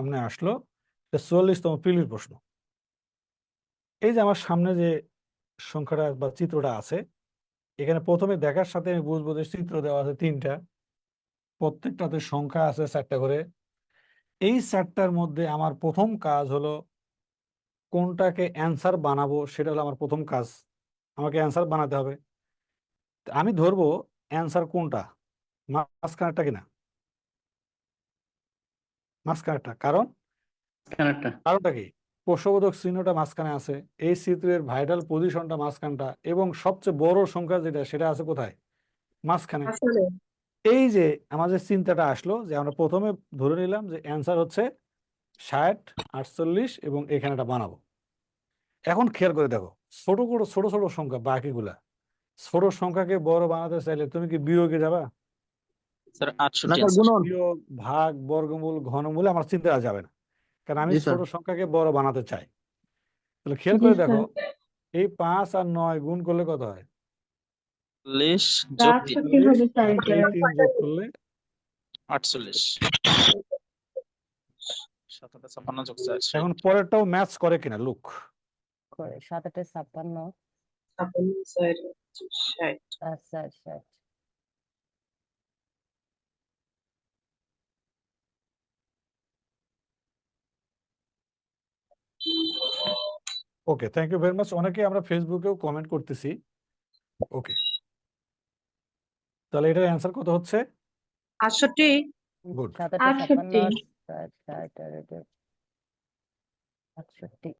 সামনে আসলো, 44তম প্রিলির প্রশ্ন। এই যে আমার সামনে যে সংখ্যাটা বা চিত্রটা আছে, এখানে প্রথমে দেখার সাথে আমি বুঝবো যে চিত্র দেওয়া আছে 3টা, প্রত্যেকটাতে সংখ্যা আছে 4টা করে। এই 4টার মধ্যে আমার প্রথম কাজ হলো কোনটাকে অ্যান্সার বানাবো, সেটা হলো আমার প্রথম কাজ। আমাকে অ্যান্সার বানাতে হবে। আমি ধরবো অ্যান্সার কোনটা, মাঝখানেরটা কিনা, মাঝখানেরটা। কারণটা কি? প্রশ্নবোধক চিহ্নটা মাঝখানে আছে, এই চিত্রের ভাইটাল পজিশনটা মাঝখানটা, এবং সবচেয়ে বড় সংখ্যা যেটা সেটা আছে কোথায়? মাঝখানে। আসলে এই যে আমাদের চিন্তাটা আসলো যে আমরা প্রথমে ধরে নিলাম যে অ্যান্সার হচ্ছে 60, 48 এবং এখানেটা বানাবো। এখন খেয়াল করে দেখো, ছোট ছোট সংখ্যা বাকিগুলা, ছোট সংখ্যাকে বড় বানাতে চাইলে তুমি কি বিয়োগে যাবা? স্যার না 68 স্যার, অ্যান্সার। গুণন। বিয়োগ, ভাগ, বর্গমূল, ঘনমূলে আমার চিন্তা যাবে না, কারণ আমি জি স্যার। ছোট সংখ্যাকে বড় বানাতে চাই। তাহলে খেয়াল জি করে স্যার। দেখো, এই 5 আর 9 গুণ করলে কত হয়? 40 যোগ 3 68 হবে স্যার আর এটা। এই 3 যোগ করলে 48 57 যোগ 4 এখন পরেরটাও ম্যাচ করে কিনা লুক। করে 7 8 56 60। আচ্ছা আচ্ছা। ওকে, থ্যাংক ইউ ভেরি মাচ। অনেকে আমরা ফেসবুকেও কমেন্ট করতেছি। ওকে, তাহলে এটার অ্যান্সার কত হচ্ছে? 68। গুড। 7 8 56 68। 60 আর 68।